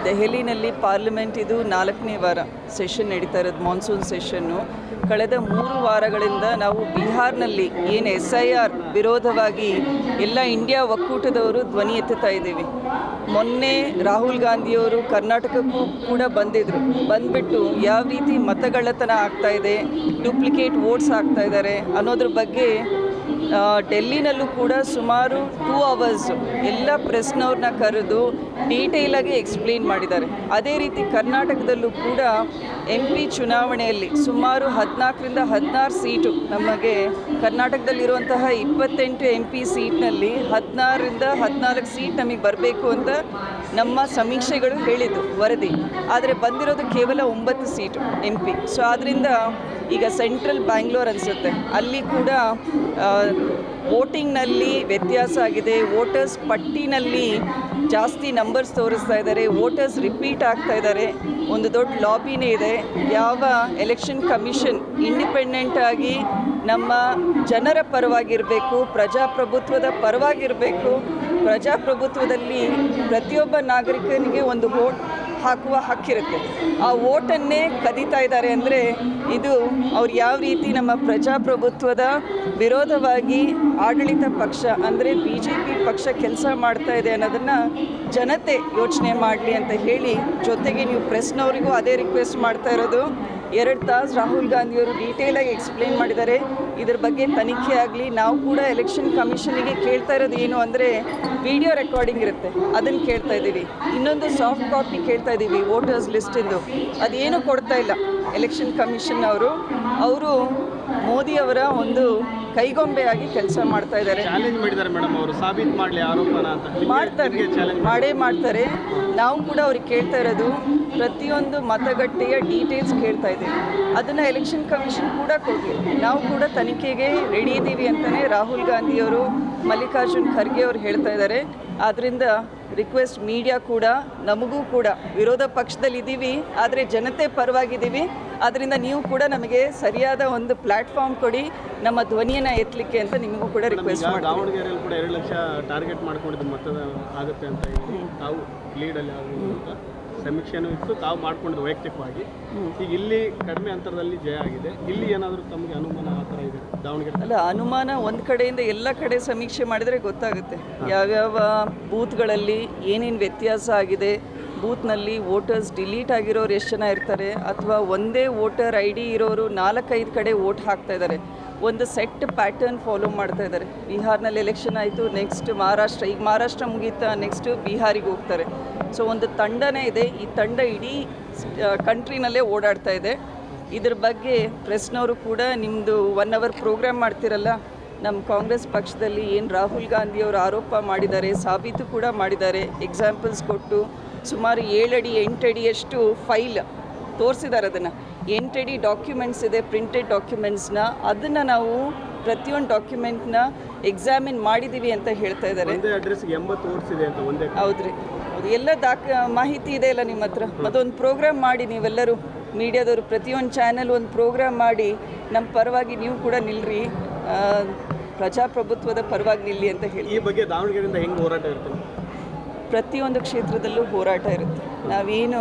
ದೆಹಲಿನಲ್ಲಿ parliament ಇದು 4ನೇ ವಾರ ಸೆಷನ್ ನಡೀತಾ ಇರೋದು, ಮಾನ್ಸೂನ್ ಸೆಷನ್ನು. ಕಳೆದ 3 ವಾರಗಳಿಂದ ನಾವು ಬಿಹಾರ್ನಲ್ಲಿ ಏನು SIR ವಿರೋಧವಾಗಿ ಎಲ್ಲ ಇಂಡಿಯಾ ಒಕ್ಕೂಟದವರು ಧ್ವನಿ ಎತ್ತುತ್ತಾ ಇದ್ದೀವಿ. ಮೊನ್ನೆ ರಾಹುಲ್ ಗಾಂಧಿಯವರು ಕರ್ನಾಟಕಕ್ಕೂ ಕೂಡ ಬಂದುಬಿಟ್ಟು ಯಾವ ರೀತಿ ಮತಗಳ್ಳತನ ಆಗ್ತಾ ಇದೆ, ಡೂಪ್ಲಿಕೇಟ್ ವೋಟ್ಸ್ ಆಗ್ತಾ ಇದ್ದಾರೆ ಅನ್ನೋದ್ರ ಬಗ್ಗೆ ಡೆಲ್ಲಿನಲ್ಲೂ ಕೂಡ ಸುಮಾರು 2 ಅವರ್ಸ್ ಎಲ್ಲ ಪ್ರೆಸ್ನವ್ರನ್ನ ಕರೆದು ಡೀಟೇಲಾಗಿ ಎಕ್ಸ್ಪ್ಲೇನ್ ಮಾಡಿದ್ದಾರೆ. ಅದೇ ರೀತಿ ಕರ್ನಾಟಕದಲ್ಲೂ ಕೂಡ MP ಚುನಾವಣೆಯಲ್ಲಿ ಸುಮಾರು 14ರಿಂದ 16 ಸೀಟು ನಮಗೆ ಕರ್ನಾಟಕದಲ್ಲಿರುವಂತಹ 28 MP ಸೀಟ್ನಲ್ಲಿ 16ರಿಂದ 14 ಸೀಟ್ ನಮಗೆ ಬರಬೇಕು ಅಂತ ನಮ್ಮ ಸಮೀಕ್ಷೆಗಳು ಹೇಳಿದ್ದು ವರದಿ. ಆದರೆ ಬಂದಿರೋದು ಕೇವಲ 9 ಸೀಟು MP. ಸೊ ಆದ್ದರಿಂದ ಈಗ ಸೆಂಟ್ರಲ್ ಬ್ಯಾಂಗ್ಳೂರ್ ಅನಿಸುತ್ತೆ, ಅಲ್ಲಿ ಕೂಡ ವೋಟಿಂಗ್ನಲ್ಲಿ ವ್ಯತ್ಯಾಸ ಆಗಿದೆ. ವೋಟರ್ಸ್ ಪಟ್ಟಿನಲ್ಲಿ ಜಾಸ್ತಿ ನಂಬರ್ಸ್ ತೋರಿಸ್ತಾ ಇದ್ದಾರೆ, ವೋಟರ್ಸ್ ರಿಪೀಟ್ ಆಗ್ತಾ ಇದ್ದಾರೆ. ಒಂದು ದೊಡ್ಡ ಲಾಬಿನೇ ಇದೆ. ಯಾವ ಎಲೆಕ್ಷನ್ ಕಮಿಷನ್ ಇಂಡಿಪೆಂಡೆಂಟ್ ಆಗಿ ನಮ್ಮ ಜನರ ಪರವಾಗಿರಬೇಕು, ಪ್ರಜಾಪ್ರಭುತ್ವದ ಪರವಾಗಿರಬೇಕು. ಪ್ರಜಾಪ್ರಭುತ್ವದಲ್ಲಿ ಪ್ರತಿಯೊಬ್ಬ ನಾಗರಿಕನಿಗೆ ಒಂದು ವೋಟ್ ಹಾಕುವ ಹಕ್ಕಿರುತ್ತೆ. ಆ ವೋಟನ್ನೇ ಕದೀತಾ ಇದ್ದಾರೆ ಅಂದರೆ ಇದು ಅವ್ರು ಯಾವ ರೀತಿ ನಮ್ಮ ಪ್ರಜಾಪ್ರಭುತ್ವದ ವಿರೋಧವಾಗಿ ಆಡಳಿತ ಪಕ್ಷ ಅಂದರೆ BJP ಪಕ್ಷ ಕೆಲಸ ಮಾಡ್ತಾ ಇದೆ ಅನ್ನೋದನ್ನು ಜನತೆ ಯೋಚನೆ ಮಾಡಲಿ ಅಂತ ಹೇಳಿ, ಜೊತೆಗೆ ನೀವು ಪ್ರೆಸ್ನವರಿಗೂ ಅದೇ ರಿಕ್ವೆಸ್ಟ್ ಮಾಡ್ತಾ ಇರೋದು. 2 ತಾಸು ರಾಹುಲ್ ಗಾಂಧಿಯವರು ಡೀಟೇಲಾಗಿ ಎಕ್ಸ್ಪ್ಲೇನ್ ಮಾಡಿದ್ದಾರೆ. ಇದ್ರ ಬಗ್ಗೆ ತನಿಖೆ ಆಗಲಿ. ನಾವು ಕೂಡ ಎಲೆಕ್ಷನ್ ಕಮಿಷನಿಗೆ ಕೇಳ್ತಾ ಇರೋದು ಏನು ಅಂದರೆ ವಿಡಿಯೋ ರೆಕಾರ್ಡಿಂಗ್ ಇರುತ್ತೆ, ಅದನ್ನು ಕೇಳ್ತಾ ಇದ್ದೀವಿ. ಇನ್ನೊಂದು ಸಾಫ್ಟ್ ಕಾಪಿ ಕೇಳ್ತಾ ಇದ್ದೀವಿ ವೋಟರ್ಸ್ ಲಿಸ್ಟಿಂದು, ಅದೇನು ಕೊಡ್ತಾ ಇಲ್ಲ ಎಲೆಕ್ಷನ್ ಕಮಿಷನ್ ಅವರು ಮೋದಿಯವರ ಒಂದು ಕೈಗೊಂಬೆಯಾಗಿ ಕೆಲಸ ಮಾಡ್ತಾ ಇದ್ದಾರೆ. ಚಾಲೆಂಜ್ ಮಾಡಿದ್ದಾರೆ ಮೇಡಮ್, ಅವರು ಸಾಬೀತು ಮಾಡಲಿ ಆರೋಪನ ಅಂತ ಮಾಡ್ತಾರೆ. ನಾವು ಕೂಡ ಅವ್ರಿಗೆ ಕೇಳ್ತಾ ಇರೋದು ಪ್ರತಿಯೊಂದು ಮತಗಟ್ಟೆಯ ಡೀಟೇಲ್ಸ್ ಕೇಳ್ತಾ ಇದ್ದೀವಿ. ಅದನ್ನು ಎಲೆಕ್ಷನ್ ಕಮಿಷನ್ ಕೂಡ ಕೊಡಲಿ. ನಾವು ಕೂಡ ತನಿಖೆಗೆ ರೆಡಿ ಇದ್ದೀವಿ ಅಂತಲೇ ರಾಹುಲ್ ಗಾಂಧಿಯವರು, ಮಲ್ಲಿಕಾರ್ಜುನ್ ಖರ್ಗೆ ಅವರು ಹೇಳ್ತಾ ಇದ್ದಾರೆ. ಆದ್ದರಿಂದ ರಿಕ್ವೆಸ್ಟ್ ಮೀಡಿಯಾ ಕೂಡ, ನಮಗೂ ಕೂಡ ವಿರೋಧ ಪಕ್ಷದಲ್ಲಿದ್ದೀವಿ ಆದರೆ ಜನತೆ ಪರವಾಗಿದ್ದೀವಿ. ಆದ್ದರಿಂದ ನೀವು ಕೂಡ ನಮಗೆ ಸರಿಯಾದ ಒಂದು ಪ್ಲ್ಯಾಟ್ಫಾರ್ಮ್ ಕೊಡಿ ನಮ್ಮ ಧ್ವನಿಯನ್ನು ಎತ್ತಲಿಕ್ಕೆ ಅಂತ ನಿಮಗೂ ಕೂಡ ರಿಕ್ವೆಸ್ಟ್ ಮಾಡ್ತೀವಿ. ದಾವಣಗೆರೆಯಲ್ಲಿ ಕೂಡ 2 ಲಕ್ಷ ಟಾರ್ಗೆಟ್ ಮಾಡ್ಕೊಂಡಿದ್ದು ಮತದ ಆಗುತ್ತೆ ಅಂತ ಹೇಳಿ ತಾವು ಲೀಡಲ್ಲಿ ಆಗುವಂಥ ಸಮೀಕ್ಷೆನೂ ಇತ್ತು, ತಾವು ಮಾಡ್ಕೊಂಡಿದ್ದು ವೈಯಕ್ತಿಕವಾಗಿ. ಈಗ ಇಲ್ಲಿ ಕಡಿಮೆ ಅಂತರದಲ್ಲಿ ಜಯ ಆಗಿದೆ. ಇಲ್ಲಿ ಏನಾದರೂ ತಮಗೆ ಅನುಮಾನ ಆ ಥರ ಇದೆ ದಾವಣಗೆರೆ? ಅಲ್ಲ, ಅನುಮಾನ ಒಂದು ಕಡೆಯಿಂದ ಎಲ್ಲ ಕಡೆ ಸಮೀಕ್ಷೆ ಮಾಡಿದರೆ ಗೊತ್ತಾಗುತ್ತೆ ಯಾವ್ಯಾವ ಬೂತ್ಗಳಲ್ಲಿ ಏನೇನು ವ್ಯತ್ಯಾಸ ಆಗಿದೆ. ಬೂತ್ನಲ್ಲಿ ವೋಟರ್ಸ್ ಡಿಲೀಟ್ ಆಗಿರೋರು ಎಷ್ಟು ಜನ ಇರ್ತಾರೆ, ಅಥವಾ ಒಂದೇ ವೋಟರ್ ID ಇರೋರು 4-5 ಕಡೆ ವೋಟ್ ಹಾಕ್ತಾ ಇದ್ದಾರೆ. ಒಂದು ಸೆಟ್ ಪ್ಯಾಟರ್ನ್ ಫಾಲೋ ಮಾಡ್ತಾ ಇದ್ದಾರೆ. ಬಿಹಾರ್ನಲ್ಲಿ ಎಲೆಕ್ಷನ್ ಆಯಿತು, ನೆಕ್ಸ್ಟ್ ಮಹಾರಾಷ್ಟ್ರ, ಈಗ ಮಹಾರಾಷ್ಟ್ರ ಮುಗೀತಾ ನೆಕ್ಸ್ಟ್ ಬಿಹಾರಿಗೆ ಹೋಗ್ತಾರೆ. ಸೊ ಒಂದು ತಂಡನೇ ಇದೆ. ಈ ತಂಡ ಇಡೀ ಕಂಟ್ರಿನಲ್ಲೇ ಓಡಾಡ್ತಾ ಇದೆ. ಇದ್ರ ಬಗ್ಗೆ ಪ್ರೆಸ್ನವರು ಕೂಡ ನಿಮ್ಮದು 1 ಅವರ್ ಪ್ರೋಗ್ರಾಮ್ ಮಾಡ್ತಿರಲ್ಲ, ನಮ್ಮ ಕಾಂಗ್ರೆಸ್ ಪಕ್ಷದಲ್ಲಿ ಏನು ರಾಹುಲ್ ಗಾಂಧಿಯವರು ಆರೋಪ ಮಾಡಿದ್ದಾರೆ, ಸಾಬೀತು ಕೂಡ ಮಾಡಿದ್ದಾರೆ. ಎಕ್ಸಾಂಪಲ್ಸ್ ಕೊಟ್ಟು ಸುಮಾರು 7 ಅಡಿ 8 ಅಡಿಯಷ್ಟು ಫೈಲ್ ತೋರಿಸಿದ್ದಾರೆ. ಅದನ್ನು 8 ಅಡಿ ಡಾಕ್ಯುಮೆಂಟ್ಸ್ ಇದೆ, ಪ್ರಿಂಟೆಡ್ ಡಾಕ್ಯುಮೆಂಟ್ಸ್ನ. ಅದನ್ನು ನಾವು ಪ್ರತಿಯೊಂದು ಡಾಕ್ಯುಮೆಂಟ್ನ ಎಕ್ಸಾಮಿನ್ ಮಾಡಿದ್ದೀವಿ ಅಂತ ಹೇಳ್ತಾ ಇದ್ದಾರೆ. ಹೌದ್ರಿ, ಹೌದು, ಎಲ್ಲ ಮಾಹಿತಿ ಇದೆ ಅಲ್ಲ ನಿಮ್ಮ ಹತ್ರ. ಮತ್ತೊಂದು ಪ್ರೋಗ್ರಾಮ್ ಮಾಡಿ ನೀವೆಲ್ಲರೂ ಮೀಡಿಯಾದವರು, ಪ್ರತಿಯೊಂದು ಚಾನೆಲ್ ಒಂದು ಪ್ರೋಗ್ರಾಮ್ ಮಾಡಿ ನಮ್ಮ ಪರವಾಗಿ ನೀವು ಕೂಡ ನಿಲ್ರಿ, ಪ್ರಜಾಪ್ರಭುತ್ವದ ಪರವಾಗಿ ನಿಲ್ಲಿ ಅಂತ ಹೇಳಿ. ಈ ಬಗ್ಗೆ ದಾವಣಗೆರೆಯಿಂದ ಹೆಂಗೆ ಹೋರಾಟ ಇರ್ತದೆ? ಪ್ರತಿಯೊಂದು ಕ್ಷೇತ್ರದಲ್ಲೂ ಹೋರಾಟ ಇರುತ್ತೆ. ನಾವೇನು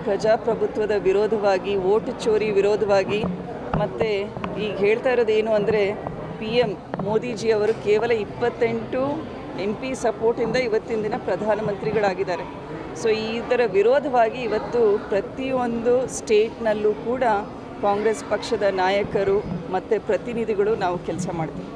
ಪ್ರಜಾಪ್ರಭುತ್ವದ ವಿರೋಧವಾಗಿ, ವೋಟ್ ಚೋರಿ ವಿರೋಧವಾಗಿ, ಮತ್ತು ಈಗ ಹೇಳ್ತಾ ಇರೋದು ಏನು ಅಂದರೆ PM ಮೋದಿಜಿಯವರು ಕೇವಲ 28 MP ಸಪೋರ್ಟಿಂದ ಇವತ್ತಿನ ದಿನ ಪ್ರಧಾನಮಂತ್ರಿಗಳಾಗಿದ್ದಾರೆ. ಸೊ ಇದರ ವಿರೋಧವಾಗಿ ಇವತ್ತು ಪ್ರತಿಯೊಂದು ಸ್ಟೇಟ್ನಲ್ಲೂ ಕೂಡ ಕಾಂಗ್ರೆಸ್ ಪಕ್ಷದ ನಾಯಕರು ಮತ್ತು ಪ್ರತಿನಿಧಿಗಳು ನಾವು ಕೆಲಸ ಮಾಡ್ತೀವಿ.